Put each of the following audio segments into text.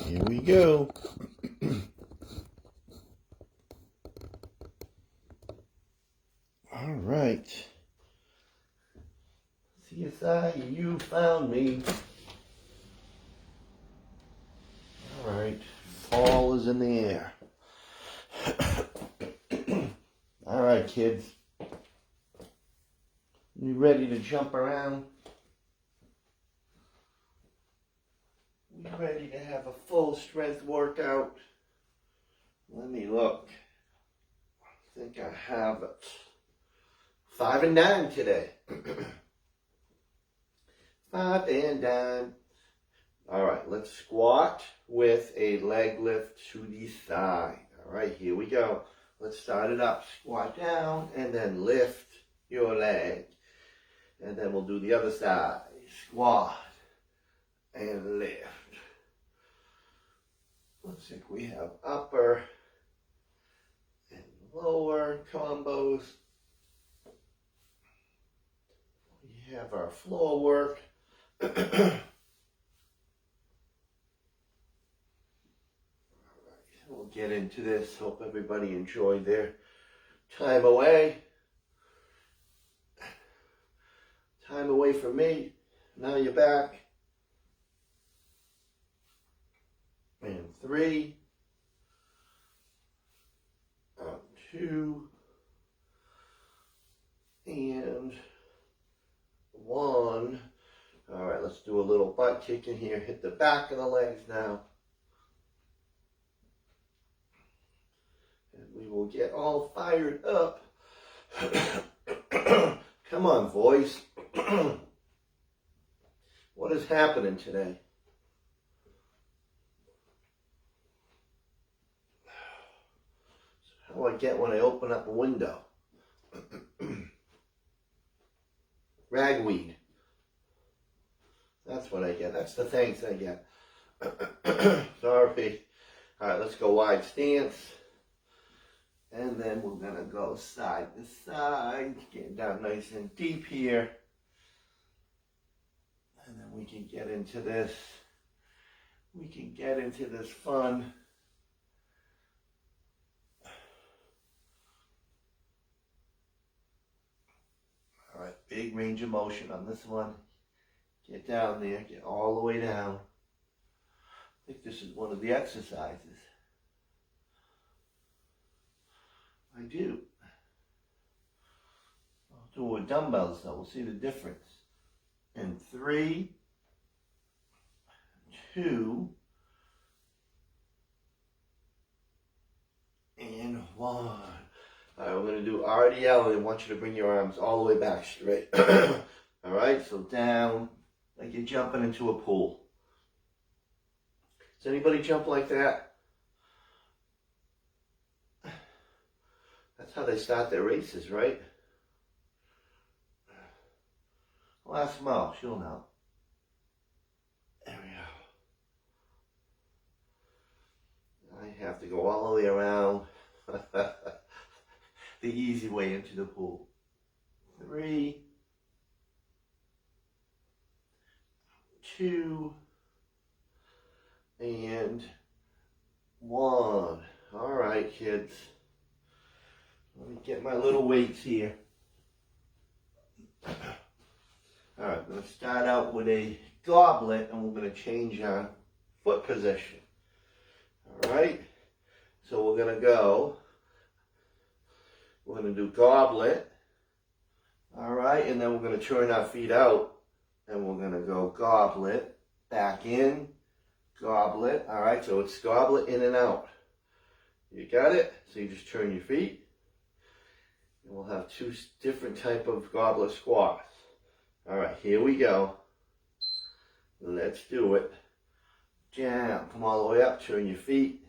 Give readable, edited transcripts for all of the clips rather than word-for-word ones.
Here we go. All right. CSI, you found me. All right. Fall is in the air. All right, kids. You ready to jump around? You ready to have a full strength workout? Let me look. I think I have it. 5 and 9 today. 5 and 9. All right, let's squat with a leg lift to the side. All right, here we go. Let's start it up. Squat down and then lift your leg. And then we'll do the other side. Squat and lift. Looks like we have upper and lower combos. We have our floor work. We'll get into this. Hope everybody enjoyed their time away. Time away from me. Now you're back. And 3. 2. And 1. All right, let's do a little butt kick in here. Hit the back of the legs now. And we will get all fired up. Come on, voice. What is happening today? How do I get when I open up a window? Ragweed. That's what I get. That's the thanks I get. Sorry. All right, let's go wide stance. And then we're going to go side to side. Getting down nice and deep here. And then we can get into this. We can get into this fun. All right, big range of motion on this one. Get down there, get all the way down. I think this is one of the exercises. I do. I'll do it with dumbbells though, we'll see the difference. And 3, 2, and 1. All right, we're going to do RDL, and I want you to bring your arms all the way back straight. All right, so down, like you're jumping into a pool. Does anybody jump like that? That's how they start their races, right? I'll ask Mo, she'll know. There we go. I have to go all the way around. The easy way into the pool. 3, 2, and 1. All right, kids. Let me get my little weights here. All right, I'm going to start out with a goblet, and we're going to change our foot position. All right, so we're going to go. We're going to do goblet. All right, and then we're going to turn our feet out, and we're going to go goblet, back in, goblet. All right, so it's goblet in and out. You got it? So you just turn your feet. And we'll have 2 different type of goblet squats. All right, here we go. Let's do it. Jam. Come all the way up. Turn your feet.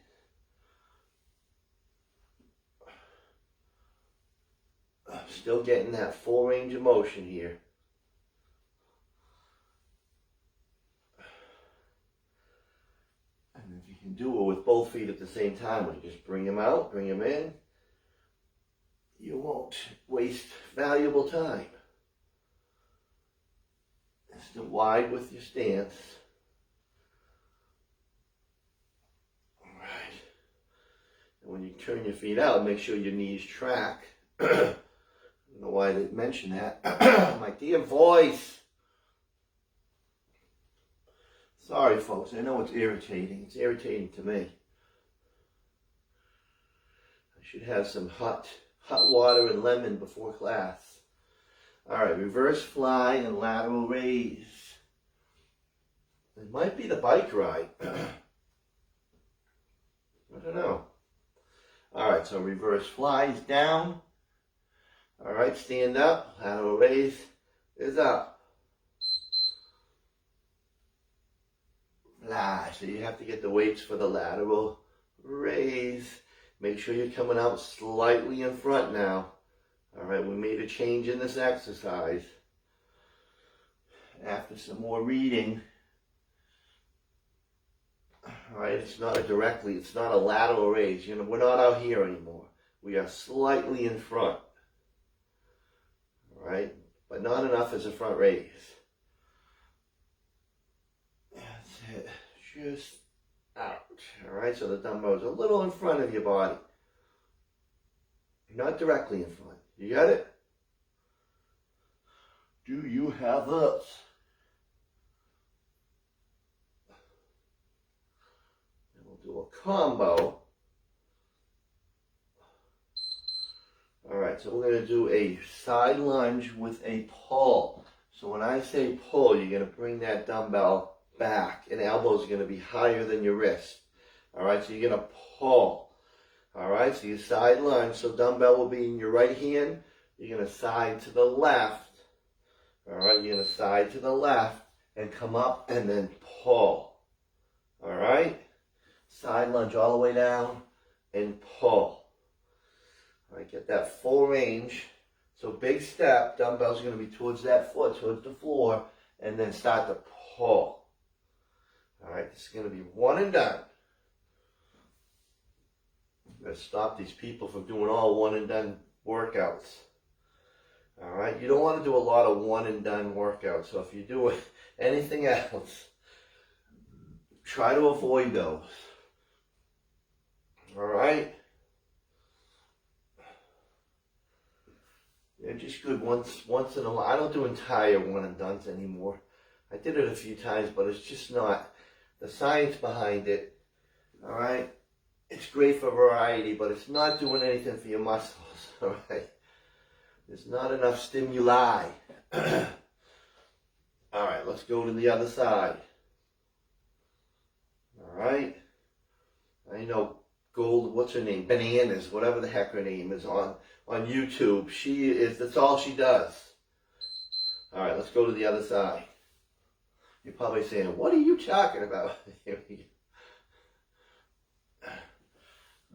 Still getting that full range of motion here. And if you can do it with both feet at the same time, when you just bring them out, bring them in, you won't waste valuable time. Still wide with your stance. And when you turn your feet out, make sure your knees track. I don't know why I didn't mention that. My dear voice. Sorry, folks. I know it's irritating. It's irritating to me. I should have some hot water and lemon before class. All right, reverse fly and lateral raise. It might be the bike ride. I don't know. All right, so reverse flies down. All right, stand up. Lateral raise is up. Fly. So you have to get the weights for the lateral raise. Make sure you're coming out slightly in front now. All right, we made a change in this exercise. After some more reading. All right, it's not a lateral raise. You know, we're not out here anymore. We are slightly in front. All right, but not enough as a front raise. That's it. Just out. All right, so the dumbbell is a little in front of your body. Not directly in front. You got it? Do you have us? And we'll do a combo. All right, so we're going to do a side lunge with a pull. So when I say pull, you're going to bring that dumbbell back, and elbows are going to be higher than your wrist. All right, so you're going to pull. All right, so you side lunge. So dumbbell will be in your right hand. You're going to side to the left. All right, you're going to side to the left and come up and then pull. All right, side lunge all the way down and pull. All right, get that full range. So big step, dumbbell's going to be towards that foot, towards the floor, and then start to pull. All right, this is going to be one and done. I'm going to stop these people from doing all one and done workouts. All right, you don't want to do a lot of one and done workouts. So if you do anything else, try to avoid those. All right? They're just good once in a while. I don't do entire one and dones anymore. I did it a few times, but it's just not the science behind it. All right? It's great for variety, but it's not doing anything for your muscles, all right? There's not enough stimuli. All right, let's go to the other side. All right? I know what's her name? Bananas, whatever the heck her name is on YouTube. That's all she does. All right, let's go to the other side. You're probably saying, what are you talking about? Here we go.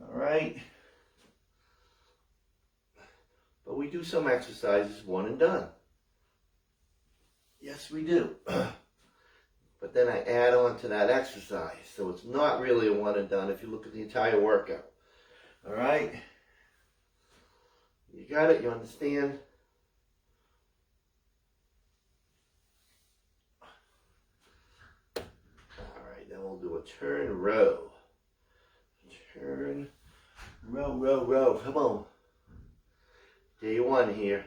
All right. But we do some exercises one and done. Yes, we do. But then I add on to that exercise. So it's not really a one and done if you look at the entire workout. All right. You got it? You understand? All right, then we'll do a turn row. Turn, row, row, row. Come on. Day one here.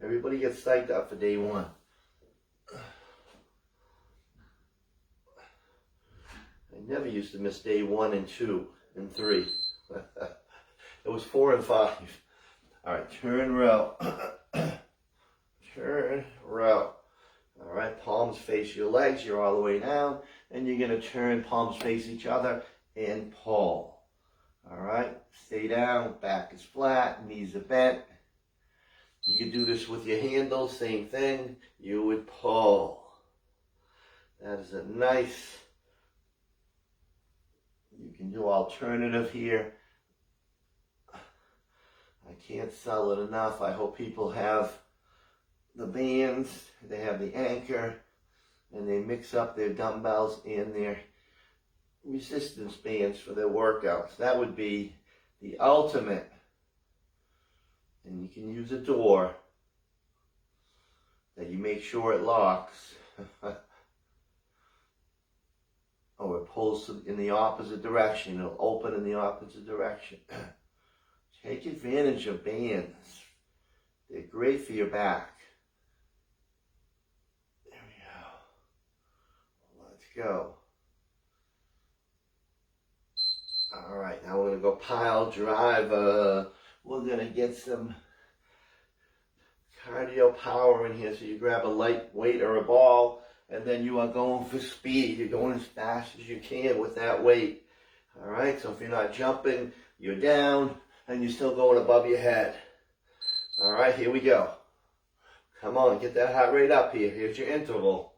Everybody gets psyched up for day one. I never used to miss day 1 and 2 and 3. It was 4 and 5. All right, turn row. Turn row. All right, palms face your legs. You're all the way down. And you're going to turn, palms face each other, and pull. All right, stay down, back is flat, knees are bent. You can do this with your handles, same thing. You would pull. That is a nice, you can do alternative here. I can't sell it enough. I hope people have the bands, they have the anchor, and they mix up their dumbbells and their resistance bands for their workouts. That would be the ultimate. And you can use a door that you make sure it locks. Or pulls in the opposite direction. It'll open in the opposite direction. Take advantage of bands. They're great for your back. There we go. Let's go. All right, now we're going to go pile driver. We're going to get some cardio power in here. So you grab a light weight or a ball, and then you are going for speed. You're going as fast as you can with that weight. All right, so if you're not jumping, you're down, and you're still going above your head. All right, here we go. Come on, get that heart rate up here. Here's your interval.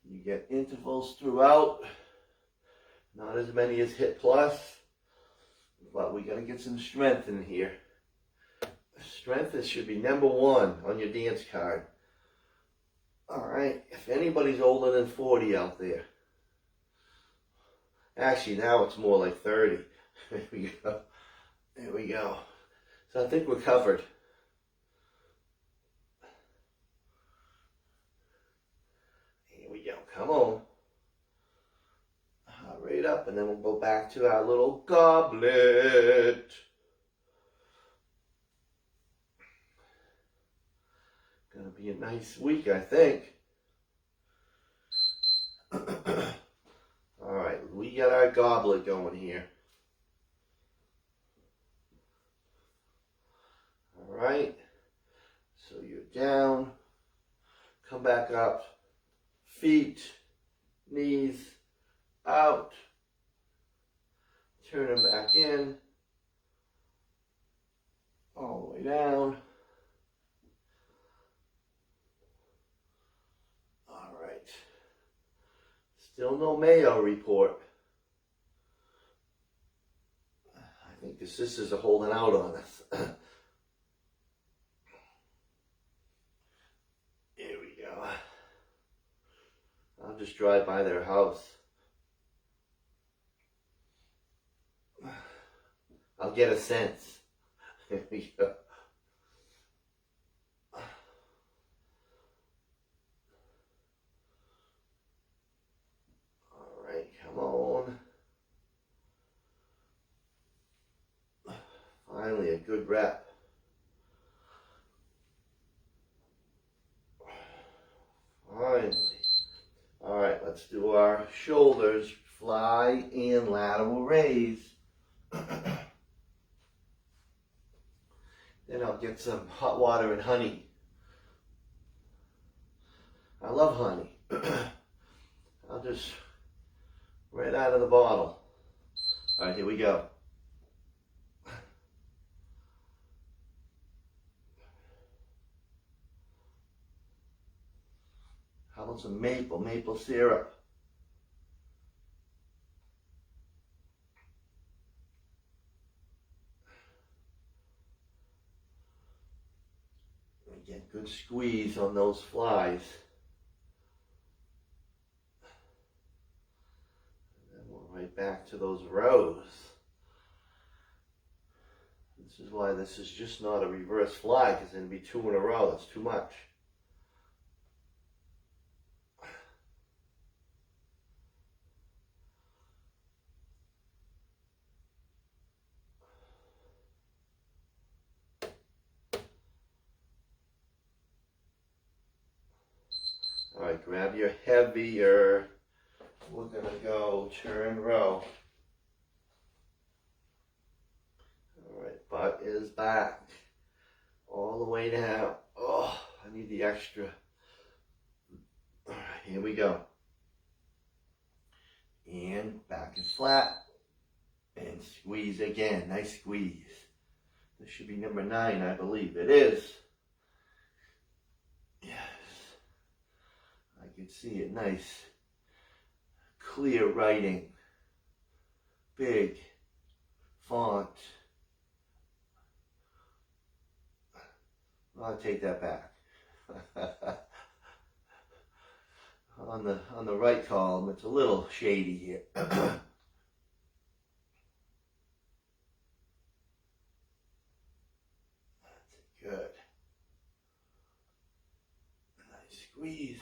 You get intervals throughout. Not as many as HIIT Plus, but we got to get some strength in here. Strength should be number one on your dance card. All right, if anybody's older than 40 out there, actually now it's more like 30. There we go. There we go. So I think we're covered. Here we go. Come on. Right up, and then we'll go back to our little goblet. Gonna be a nice week, I think. All right, we got our goblet going here. All right, so you're down, come back up, feet, knees, out, turn them back in, all the way down. All right, still no Mayo report. I think the sisters are holding out on us. Here we go. I'll just drive by their house. I'll get a sense. Here we go. All right, come on. Finally, a good rep. Finally. All right, let's do our shoulders, fly and lateral raise. Then I'll get some hot water and honey. I love honey. I'll just, right out of the bottle. All right, here we go. How about some maple syrup? Get good squeeze on those flies. And then we're right back to those rows. This is why this is just not a reverse fly, because it'd be two in a row. That's too much. All right, grab your heavier. We're gonna go turn row. All right, butt is back. All the way down. Oh, I need the extra. All right, here we go. And back is flat. And squeeze again. Nice squeeze. This should be number 9, I believe. It is. Yes. I can see it. Nice. Clear writing. Big font. I'll take that back. On the right column, it's a little shady here. That's good. Nice squeeze.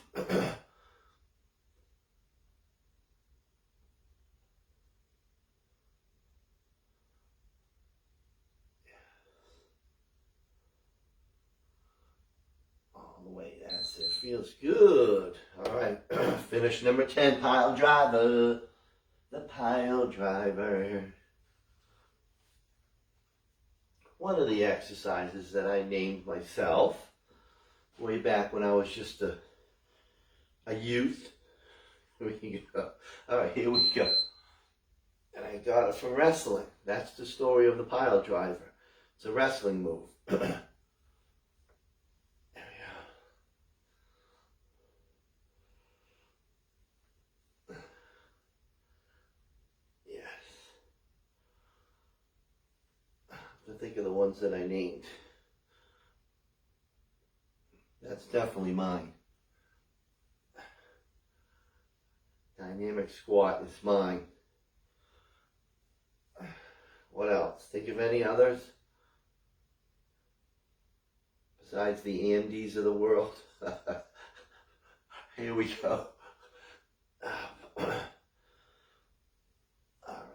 It feels good. All right, finish number 10, pile driver. The pile driver. One of the exercises that I named myself way back when I was just a youth. Here we go. All right, here we go. And I got it from wrestling. That's the story of the pile driver. It's a wrestling move. There we go. Yes. I have to think of the ones that I named. That's definitely mine. Dynamic squat is mine. What else? Think of any others? Besides the Andes of the world. Here we go. Alright,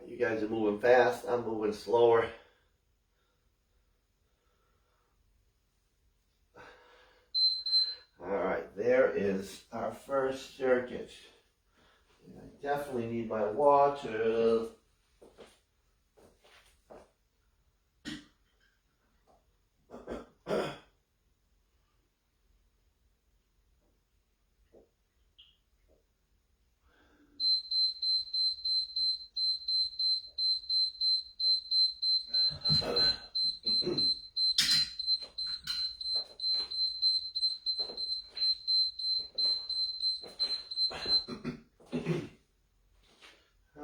you guys are moving fast. I'm moving slower. Alright, there is our first circuit. I definitely need my water.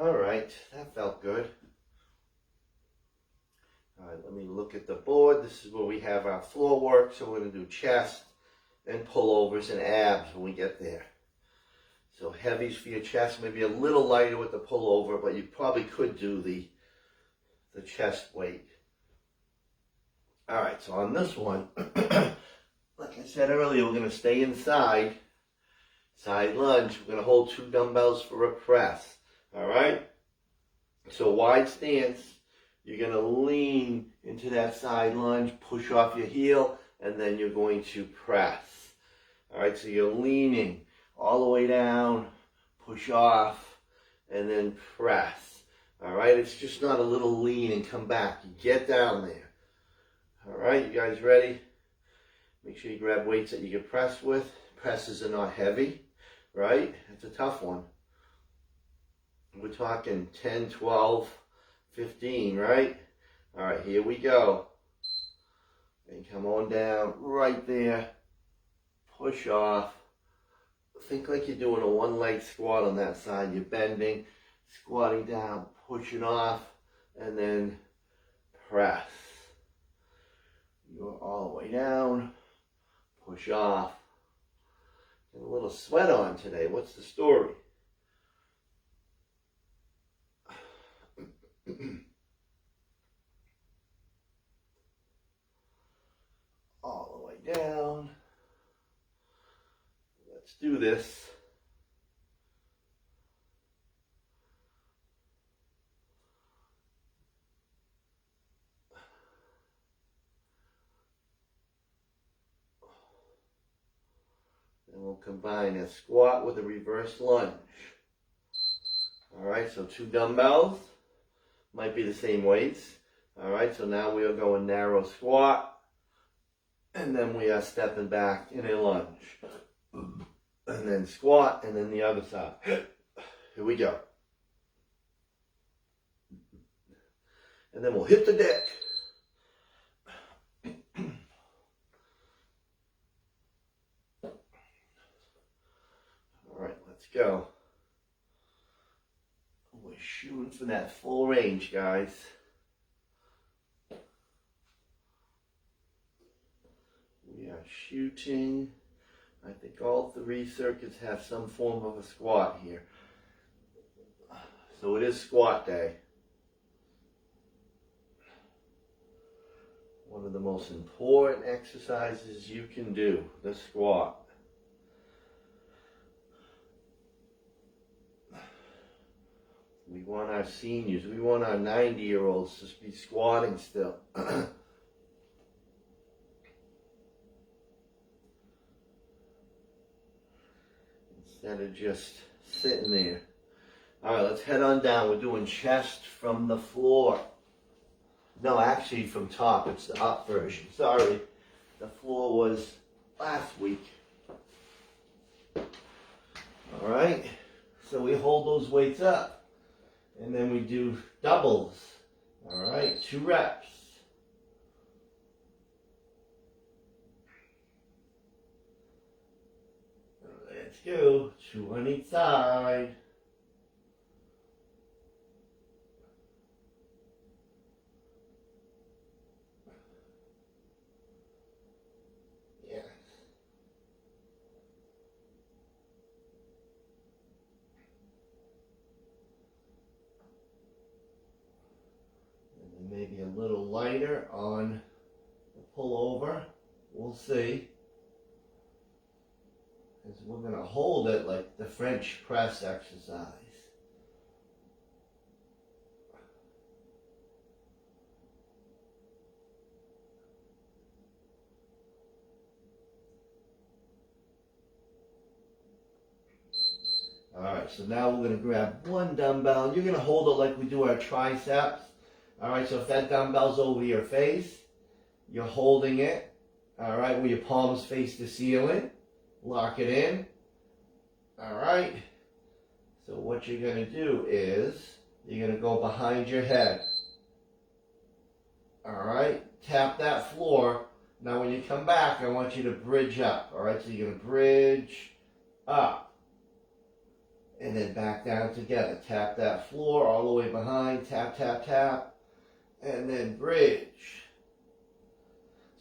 Alright, that felt good. Alright, let me look at the board. This is where we have our floor work. So we're going to do chest and pullovers and abs when we get there. So heavies for your chest, maybe a little lighter with the pullover, but you probably could do the chest weight. Alright, so on this one, like I said earlier, we're going to stay inside. Side lunge. We're going to hold 2 dumbbells for a press. Alright? So wide stance. You're going to lean into that side lunge, push off your heel, and then you're going to press. Alright, so you're leaning all the way down, push off, and then press. Alright, it's just not a little lean and come back. You get down there. Alright, you guys ready? Make sure you grab weights that you can press with. Presses are not heavy, right? It's a tough one. We're talking 10, 12, 15, right? Alright, here we go. And come on down right there. Push off. Think like you're doing a one-leg squat on that side. You're bending, squatting down, pushing off, and then press. You're all the way down, push off. Get a little sweat on today. What's the story? All the way down. Let's do this. And we'll combine a squat with a reverse lunge. Alright, so 2 dumbbells. Might be the same weights. Alright, so now we are going narrow squat. And then we are stepping back in a lunge. And then squat, and then the other side. Here we go. And then we'll hit the deck. Alright, let's go. We're shooting for that full range, guys. We are shooting. I think all 3 circuits have some form of a squat here. So it is squat day. One of the most important exercises you can do, the squat. We want our seniors, we want our 90-year-olds to be squatting still. instead of just sitting there. All right, let's head on down. We're doing chest from the floor. No, actually from top. It's the up version. Sorry. The floor was last week. All right. So we hold those weights up. And then we do doubles. All right. 2 reps. Let's go. 2 on each side. Maybe a little lighter on the pullover. We'll see. Because we're going to hold it like the French press exercise. Alright, so now we're going to grab one dumbbell. You're going to hold it like we do our triceps. Alright, so if that dumbbell's over your face, you're holding it, alright, where your palms face the ceiling. Lock it in. Alright. So what you're going to do is, you're going to go behind your head. Alright, tap that floor. Now when you come back, I want you to bridge up. Alright, so you're going to bridge up. And then back down together. Tap that floor all the way behind. Tap, tap, tap. And then bridge.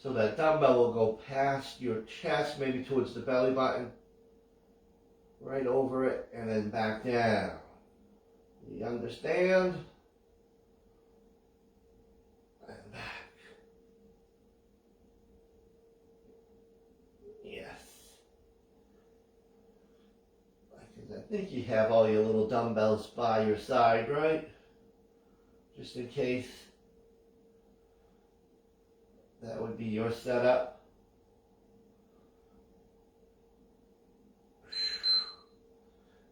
So that dumbbell will go past your chest, maybe towards the belly button. Right over it, and then back down. You understand? And back. Yes. Because I think you have all your little dumbbells by your side, right? Just in case. That would be your setup.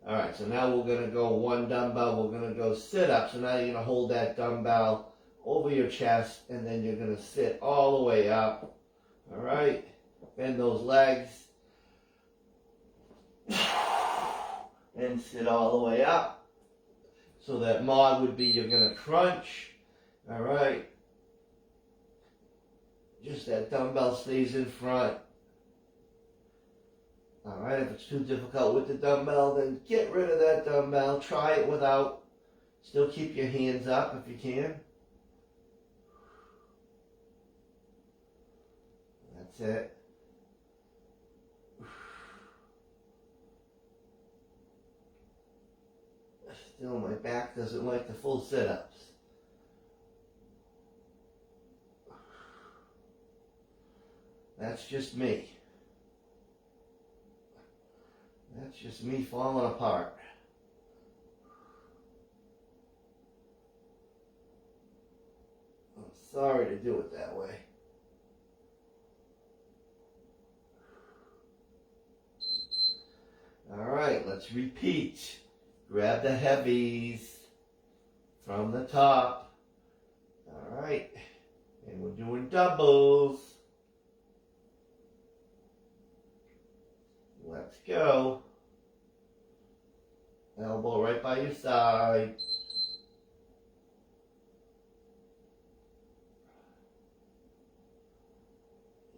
Alright, so now we're going to go one dumbbell. We're going to go sit up. So now you're going to hold that dumbbell over your chest. And then you're going to sit all the way up. Alright. Bend those legs. And sit all the way up. So that mod would be you're going to crunch. Alright. Just that dumbbell stays in front. Alright, if it's too difficult with the dumbbell, then get rid of that dumbbell. Try it without. Still keep your hands up if you can. That's it. Still, my back doesn't like the full sit-ups. That's just me. That's just me falling apart. I'm sorry to do it that way. Alright, let's repeat. Grab the heavies from the top. Alright, and we're doing doubles. Let's go. Elbow right by your side.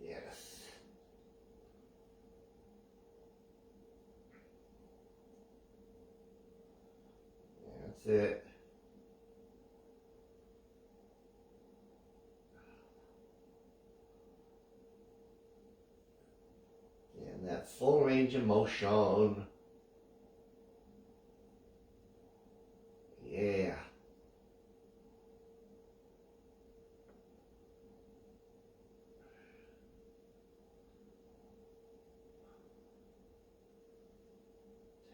Yes. That's it. And that full range of motion. Yeah.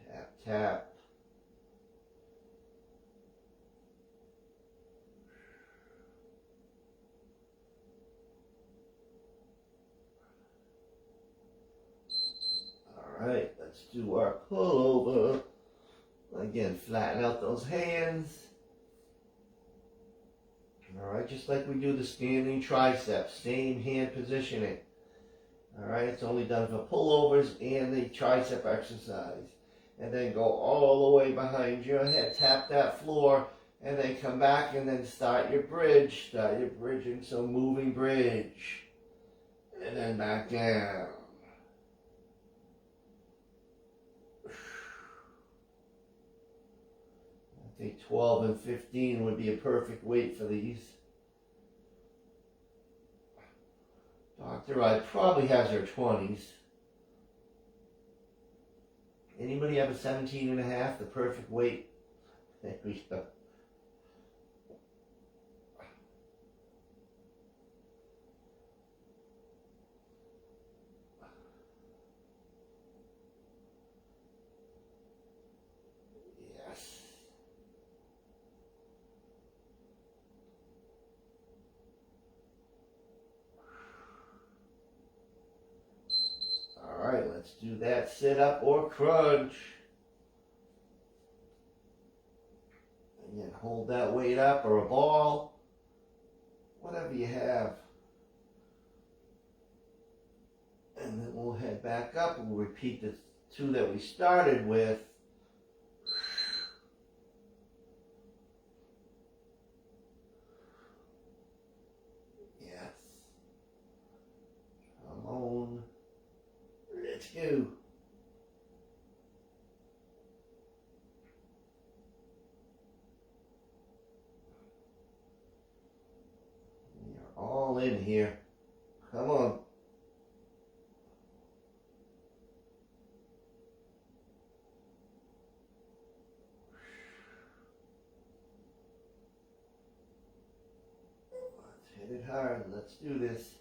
Tap, tap. Alright, let's do our pullover. Again, flatten out those hands. Alright, just like we do the standing triceps, same hand positioning. Alright, it's only done for pullovers and the tricep exercise. And then go all the way behind your head, tap that floor, and then come back and then start your bridge. Start your bridging, so moving bridge. And then back down. I think 12 and 15 would be a perfect weight for these. Dr. I probably has her 20s. Anybody have a 17 and a half, the perfect weight? There we go. Yes. All right, let's do that sit up or crunch. Again, hold that weight up or a ball, whatever you have. And then we'll head back up and we'll repeat the two that we started with. Yes. Come on. Let's go. We are all in here. Come on. Let's hit it hard. Let's do this.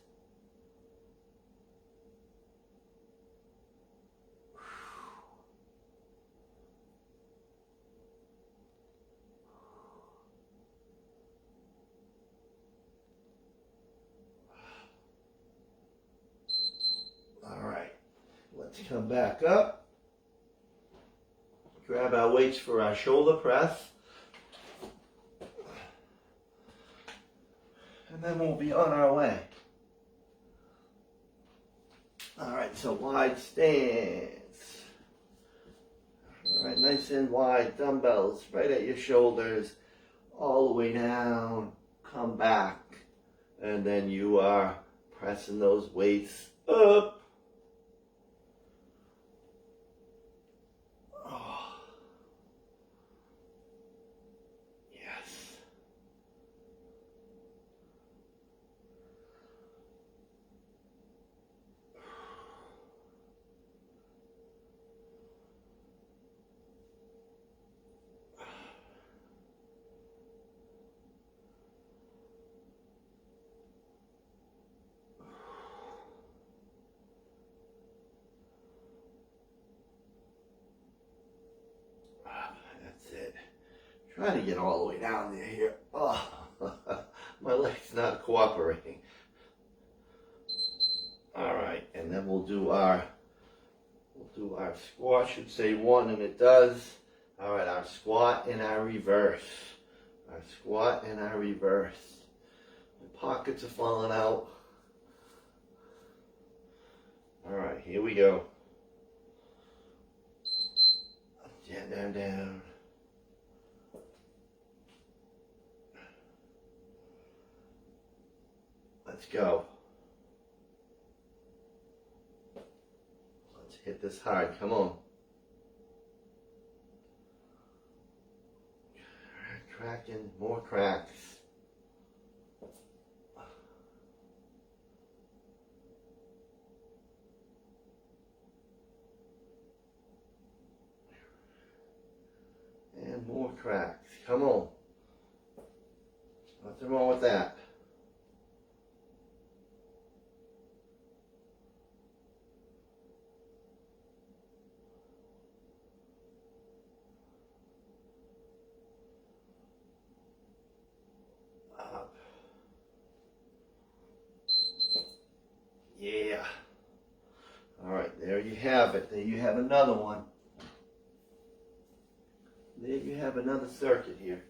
Let's come back up. Grab our weights for our shoulder press. And then we'll be on our way. Alright, so wide stance. Alright, nice and wide dumbbells right at your shoulders, all the way down. Come back. And then you are pressing those weights up. Trying to get all the way down there here. Oh, my leg's not cooperating. All right, and then we'll do our squat. Should say one, and it does. All right, our squat and our reverse. Our squat and our reverse. My pockets are falling out. All right, here we go. Down, down, down. Let's go. Let's hit this hard. Come on. Cracking, more cracks. And more cracks. Come on. Nothing wrong with that. Yeah. All right, there you have it. it. There you have another one. There you have another circuit here.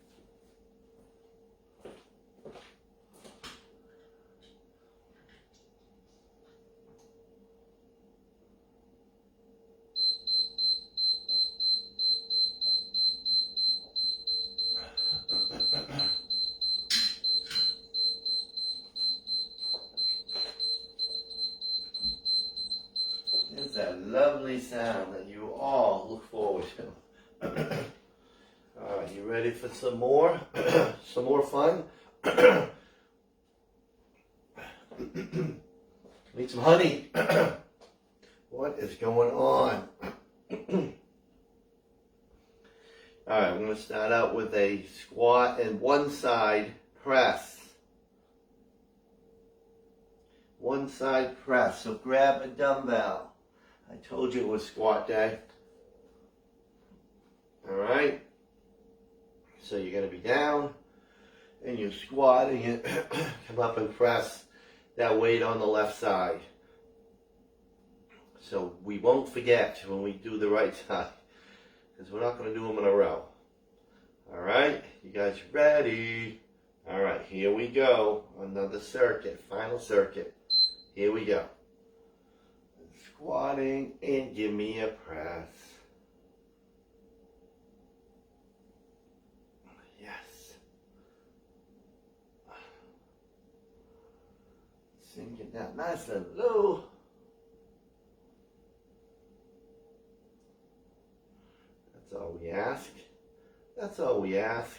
It's that lovely sound that you all look forward to. Alright, you ready for some more? Some more fun? Need some honey? What is going on? Alright, I'm going to start out with a squat and one side press. One side press. So grab a dumbbell. I told you it was squat day. Alright. So you're going to be down and you're squatting and come up and press that weight on the left side. So we won't forget when we do the right side, because we're not going to do them in a row. Alright, you guys ready? Alright, here we go. Another circuit, final circuit. Here we go. Squatting and give me a press. Yes. Sink it down nice and low. That's all we ask. That's all we ask.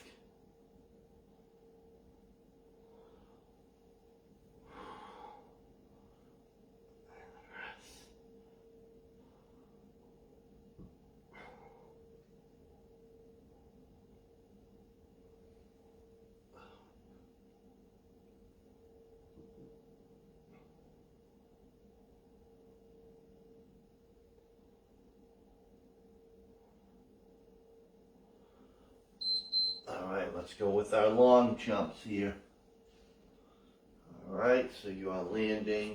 Alright, let's go with our long jumps here. Alright, so you are landing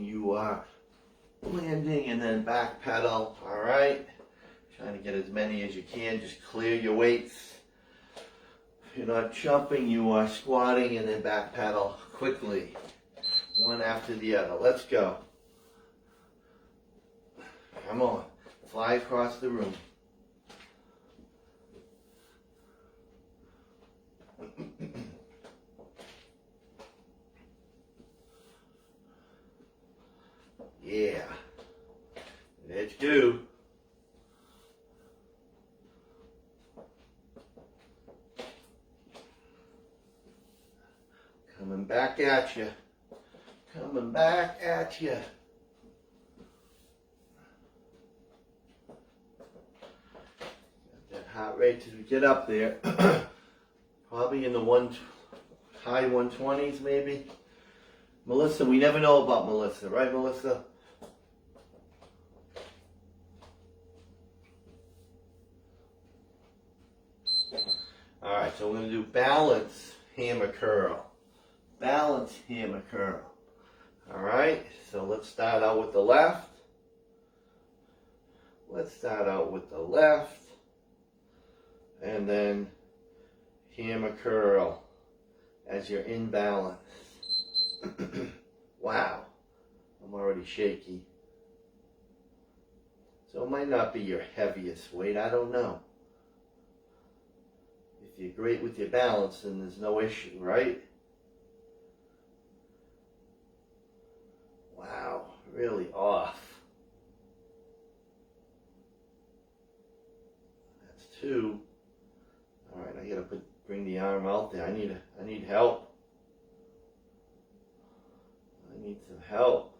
and then back pedal. Alright, trying to get as many as you can, just clear your weights. If you're not jumping, you are squatting and then back pedal quickly. One after the other. Let's go. Come on, fly across the room. Yeah, let's go. Coming back at you. Coming back at you. Got that heart rate to get up there. Probably in the high 120s maybe. Melissa, we never know about Melissa, right, Melissa? Alright, so we're going to do balance hammer curl. Balance hammer curl. Alright, so let's start out with the left. Let's start out with the left. And then hammer curl as you're in balance. Wow, I'm already shaky. So it might not be your heaviest weight, I don't know. If you're great with your balance, then there's no issue, right? Wow, really off. That's 2. All right, I gotta bring the arm out there. I need help. I need some help.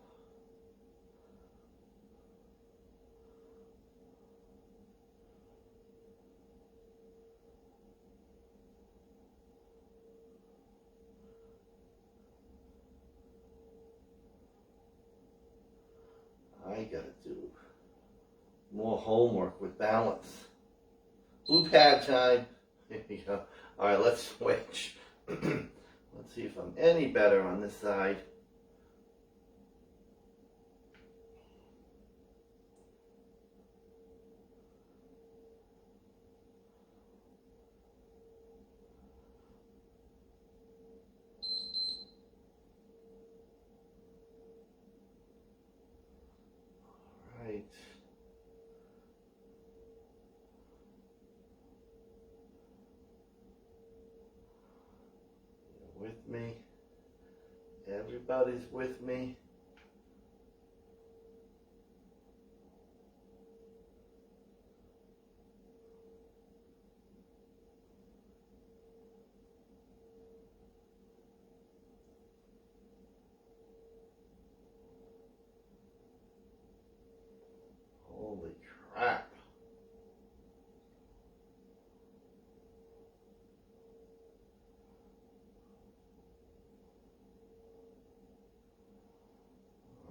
I gotta do more homework with balance. Blue pad time. There we go. All right, let's switch. Let's see if I'm any better on this side. buddies with me? Holy crap.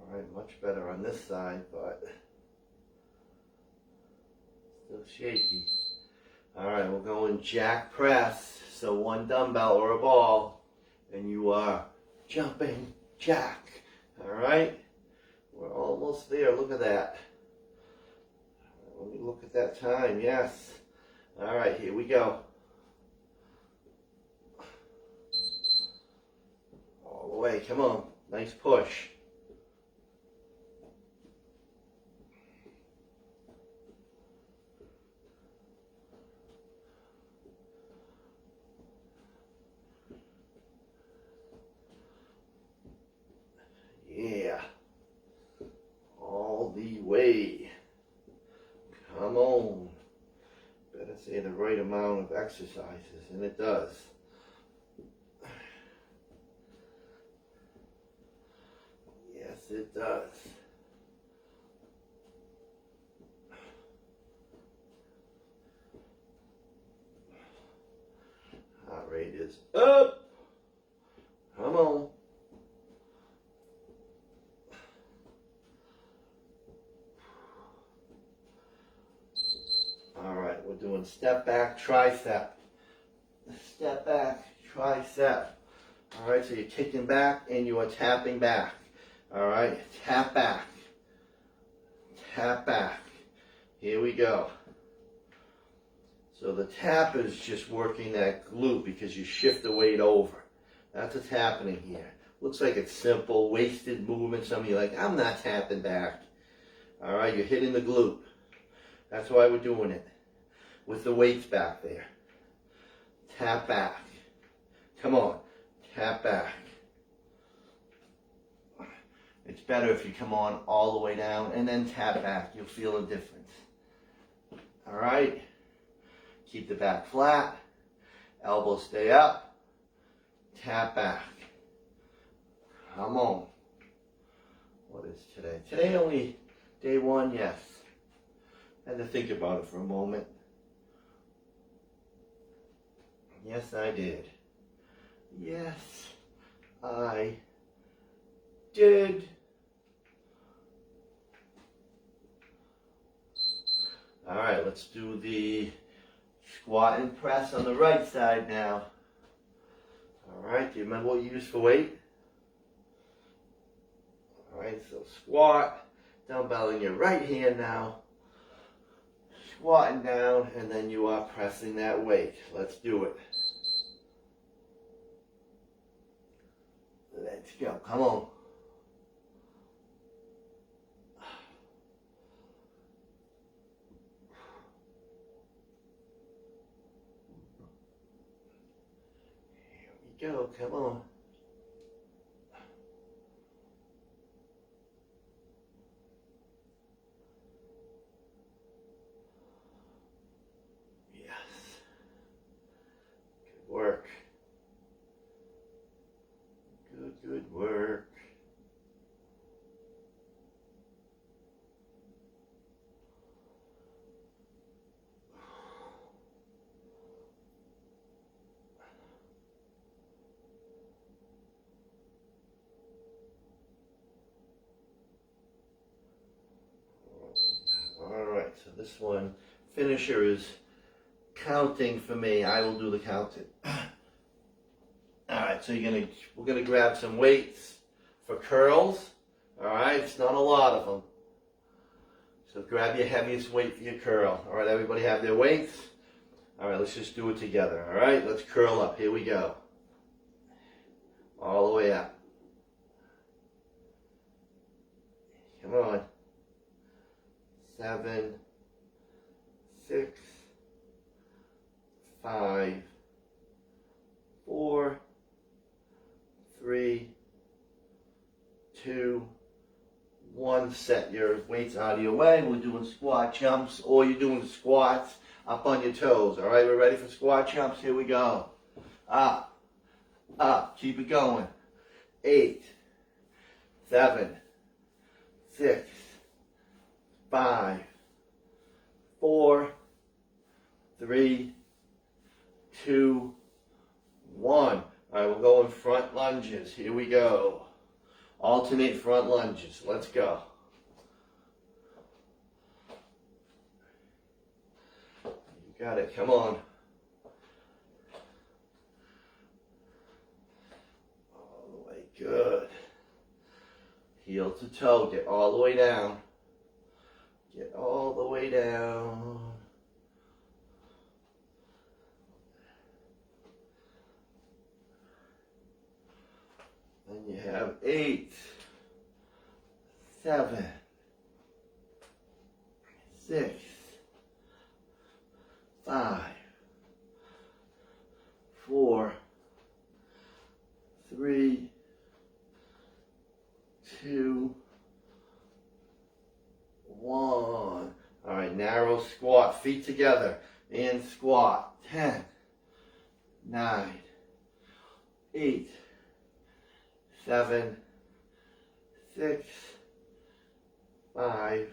Alright, much better on this side, but still shaky. Alright, we're going jack press. So one dumbbell or a ball, and you are jumping jack. Alright, we're almost there. Look at that. Let me look at that time. Yes. Alright, here we go. All the way. Come on. Nice push. Yeah. All the way. Come on. Better say the right amount of exercises, and it does. Yes, it does. Heart rate is up. Come on. Alright, we're doing step back, tricep. Step back, tricep. Alright, so you're kicking back and you are tapping back. Alright, tap back. Tap back. Here we go. So the tap is just working that glute because you shift the weight over. That's what's happening here. Looks like it's simple, wasted movement. Some of you are like, I'm not tapping back. Alright, you're hitting the glute. That's why we're doing it. With the weights back there. Tap back. Come on. Tap back. It's better if you come on all the way down and then tap back. You'll feel a difference. Alright? Keep the back flat. Elbows stay up. Tap back. Come on. What is today? Today only day one, yes. Had to think about it for a moment. Yes, I did. Yes, I did. All right, let's do the squat and press on the right side now. All right, do you remember what you used for weight? All right, so squat, dumbbell in your right hand now. Squatting down, and then you are pressing that weight. Let's do it. Let's go. Come on. Here we go. Come on. Work. Good work. All right, so this one, finisher is counting for me. I will do the counting. Alright, so we're gonna grab some weights for curls. Alright, it's not a lot of them. So grab your heaviest weight for your curl. Alright, everybody have their weights? Alright, let's just do it together. Alright, let's curl up. Here we go. All the way up. Come on. 7, 6, 5, 4, 3, set your weights out of your way. We're doing squat jumps, or you're doing squats up on your toes. All right, we're ready for squat jumps. Here we go. Up, up, keep it going. 8, 7, 6, 5, 4, 3, 2, 1. All right, we're going front lunges. Here we go. Alternate front lunges. Let's go. You got it. Come on. All the way. Good. Heel to toe. Get all the way down. Get all the way down. And you have 8, 7, 6, 5, 4, 3, 2, 1. All right, narrow squat, feet together, and squat. 10, 9, 8, 7, 6, 5,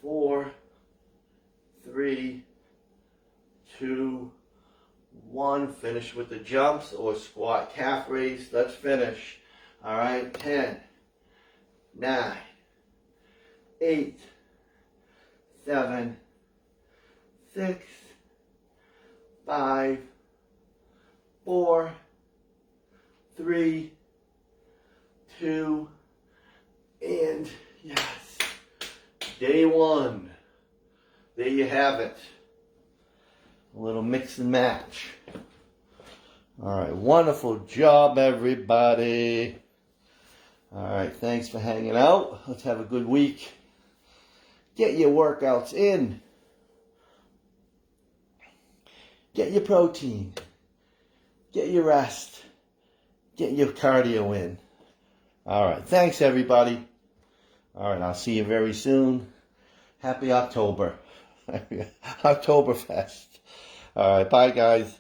4, 3, 2, 1. Finish with the jumps or squat calf raise. Let's finish. All right, 10, 9, 8, 7, 6, 5, 4, 3, 2, and yes, day 1. There you have it. A little mix and match. All right, wonderful job, everybody. All right, thanks for hanging out. Let's have a good week. Get your workouts in. Get your protein. Get your rest. Get your cardio in. All right. Thanks, everybody. All right. I'll see you very soon. Happy October. Oktoberfest. All right. Bye, guys.